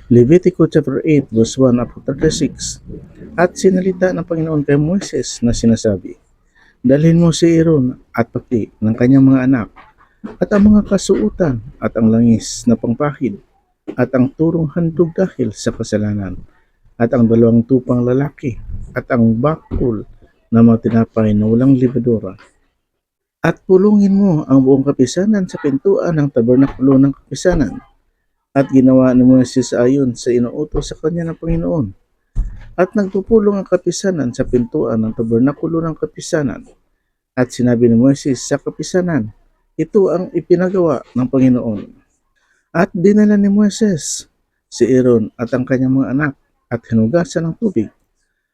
Levitico chapter 8 verse 1 up to 36. At sinalita ng Panginoon kay Moises na sinasabi, dalhin mo si Aaron at pati ng kanyang mga anak, at ang mga kasuutan at ang langis na pangpahid, at ang turong handog dahil sa kasalanan, at ang dalawang tupang lalaki, at ang bakul na mga tinapay na walang libadura. At pulungin mo ang buong kapisanan sa pintuan ng tabernakulo ng kapisanan. At ginawa ni Moises ayon sa inuutos sa kanya ng Panginoon. At nagpupulong ang kapisanan sa pintuan ng tabernakulo ng kapisanan. At sinabi ni Moises sa kapisanan, ito ang ipinagawa ng Panginoon. At dinala ni Moises si Aaron at ang kanyang mga anak at hinugasan ng tubig.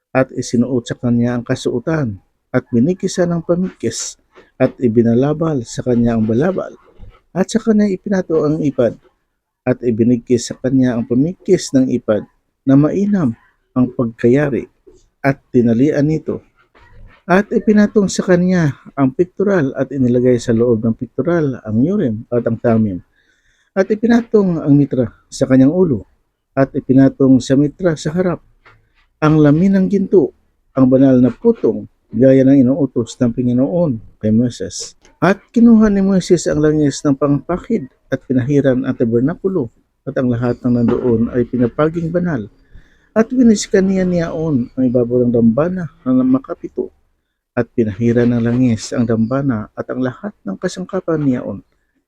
At isinuot sa kanya ang kasuotan at binikisan ng pamikis at ibinalabal sa kanya ang balabal. At sa kanya ipinato ang ipad at ibinigkis sa kanya ang pamikis ng ipad na mainam ang pagkayari at tinalian nito. At ipinatong sa kanya ang piktural at inilagay sa loob ng piktural ang Urim at ang Tamim. At ipinatong ang mitra sa kanyang ulo at ipinatong sa mitra sa harap ang lamin ng ginto, ang banal na putong, gaya ng inuutos ng Panginoon kay Moses. At kinuha ni Moses ang langis ng pangpakid at pinahiran ang tabernakulo at ang lahat ng nandoon ay pinapaging banal. At winiskan niya ang ibabaw ng dambana ng makapito at pinahiran ng langis ang dambana at ang lahat ng kasangkapan niyaon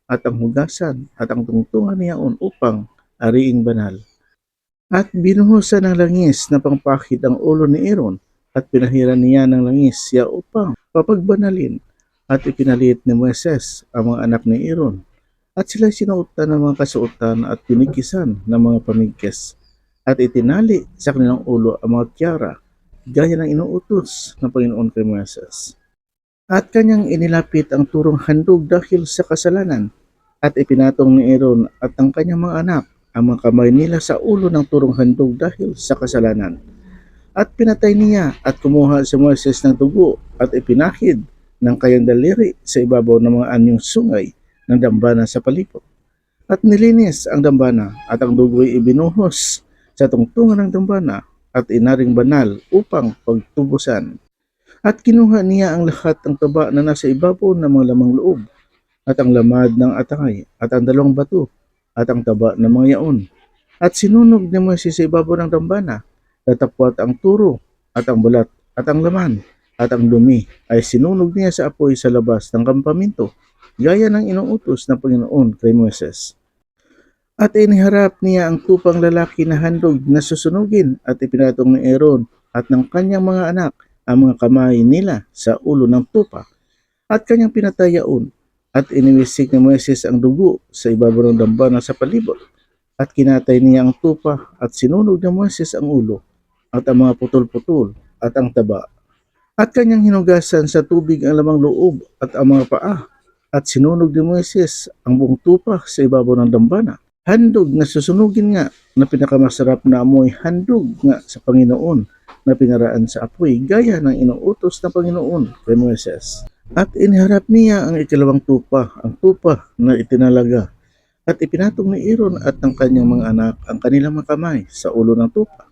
at ang hugasan at ang tungtungan niyaon upang ariing banal. At binuhusan ng langis na pangpakid ang ulo ni Aaron at pinahiran niya ng langis siya upang papagbanalin. At ipinalit ni Moises ang mga anak ni Aaron at sila sinuotan ng mga kasuotan at pinikisan ng mga pamigkis at itinali sa kanilang ulo ang mga tiara gaya ng inuutos ng Panginoon kay Moises. At kanyang inilapit ang turong handog dahil sa kasalanan at ipinatong ni Aaron at ang kanyang mga anak ang mga kamay nila sa ulo ng turong handog dahil sa kasalanan. At pinatay niya at kumuha si Moises ng dugo at ipinahid ng kayang daliri sa ibabaw ng mga anyong sungay ng dambana sa palibot. At nilinis ang dambana at ang dugo'y ibinuhos sa tungtungan ng dambana at inaring banal upang pagtubusan. At kinuha niya ang lahat ng taba na nasa ibabaw ng mga lamang loob at ang lamad ng atay at ang dalawang bato at ang taba ng mga yaon. At sinunog ni Moises sa ibabaw ng dambana, datapwat ang turo at ang balat at ang laman at ang dumi ay sinunog niya sa apoy sa labas ng kampamento, gaya ng inuutos ng Panginoon kay Moises. At iniharap niya ang tupang lalaki na handog na susunugin at ipinatong ni Aaron at ng kanyang mga anak ang mga kamay nila sa ulo ng tupa at kanyang pinatayaon. At iniwisik ni Moises ang dugo sa ibabaw ng dambana sa palibot. At kinatay niya ang tupa at sinunog ni Moises ang ulo at ang mga putol-putol at ang taba. At kanyang hinugasan sa tubig ang lamang loob at ang mga paa. At sinunog ni Moises ang buong tupa sa ibabaw ng dambana. Handog na susunugin nga na pinakamasarap na amoy, handog nga sa Panginoon na pinaraan sa apoy gaya ng inuutos ng Panginoon kay Moises. At iniharap niya ang ikalawang tupa, ang tupa na itinalaga. At ipinatong ni Aaron at ng kanyang mga anak ang kanilang mga kamay sa ulo ng tupa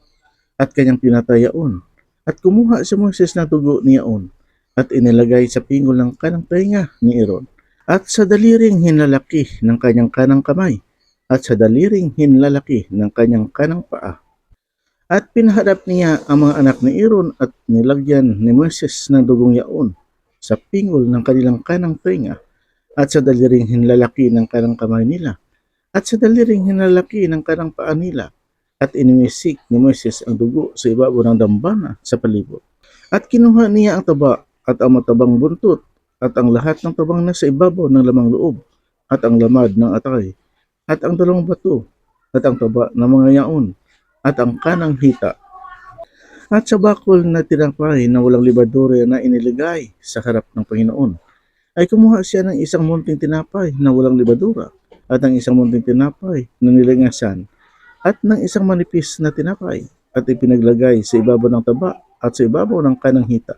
at kanyang pinatayaon. At kumuha si Moses ng dugo niyaon at inilagay sa pingol ng kanang tainga ni Aaron at sa daliring hinlalaki ng kanyang kanang kamay at sa daliring hinlalaki ng kanyang kanang paa. At pinaharap niya ang mga anak ni Aaron at nilagyan ni Moses ng dugong yaon sa pingol ng kanilang kanang tainga at sa daliring hinlalaki ng kanang kamay nila at sa daliring hinlalaki ng kanang paa nila at iniwisik ni Moises ang dugo sa ibabaw ng dambana sa palibot. At kinuha niya ang taba at ang matabang buntot at ang lahat ng tabang nasa ibabaw ng lamang loob at ang lamad ng atay at ang dalawang bato at ang taba ng mga yaon at ang kanang hita. At sa bakol na tinapay na walang libadura na iniligay sa harap ng Panginoon, ay kumuha siya ng isang munting tinapay na walang libadura at ng isang munting tinapay na nilingasan at ng isang manipis na tinapay at ipinaglagay sa ibabaw ng taba at sa ibabaw ng kanang hita.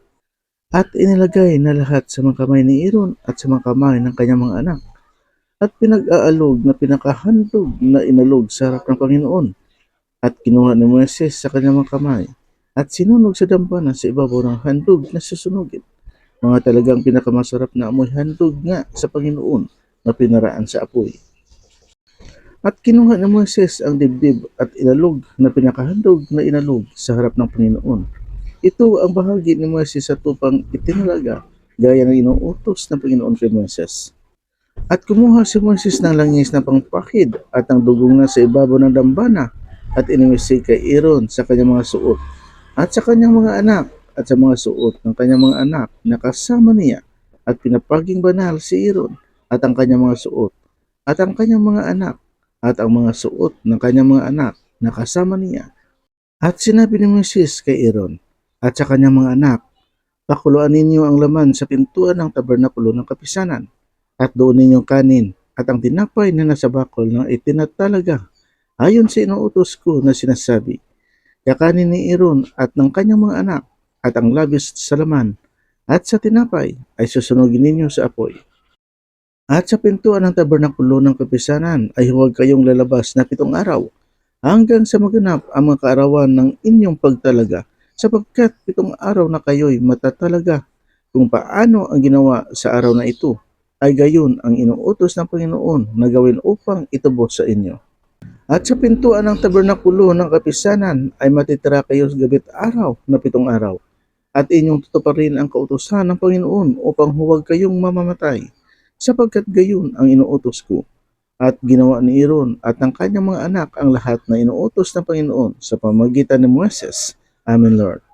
At inilagay na lahat sa mga kamay ni Aaron at sa mga kamay ng kanyang mga anak at pinag-aalog na pinakahandog na inalog sa harap ng Panginoon At kinuha ni Moises sa kanyang mga kamay at sinunog sa dambana sa ibabaw ng handog na susunugin. Mga talagang pinakamasarap na amoy handog nga sa Panginoon na pinaraan sa apoy. At kinuha ni Moises ang dibdib at inalog na pinakahandog na inalog sa harap ng Panginoon. Ito ang bahagi ni Moises sa tupang itinalaga gaya ng inuutos ng Panginoon kay Moises. At kumuha si Moises ng langis na pangpakid at ang dugong na sa ibabaw ng dambana at inimisi kay Aaron sa kanyang mga suot at sa kanyang mga anak at sa mga suot ng kanyang mga anak na kasama niya at pinapaging banal si Aaron at ang kanyang mga suot at ang kanyang mga anak at ang mga suot ng kanyang mga anak na kasama niya. At sinabi ni Moises kay Aaron at sa kanyang mga anak, pakuluan ninyo ang laman sa pintuan ng tabernakulo ng kapisanan at doon ninyong kanin at ang tinapay na nasa bakol ng itinatalaga ayon sa inuutos ko na sinasabi. Kakanin ni Aaron at ng kanyang mga anak at ang labis sa laman at sa tinapay ay susunugin ninyo sa apoy. At sa pintuan ng tabernakulo ng kapisanan ay huwag kayong lalabas na 7 araw hanggang sa maganap ang mga kaarawan ng inyong pagtalaga sapagkat 7 araw na kayo'y matatalaga. Kung paano ang ginawa sa araw na ito ay gayon ang inuutos ng Panginoon na gawin upang itubos sa inyo. At sa pintuan ng tabernakulo ng kapisanan ay matitira kayo sa gabit araw na 7 araw at inyong tutuparin ang kautusan ng Panginoon upang huwag kayong mamamatay sapagkat gayon ang inuutos ko. At ginawa ni Aaron at ng kanyang mga anak ang lahat na inuutos ng Panginoon sa pamamagitan ni Moises. Amen, Lord.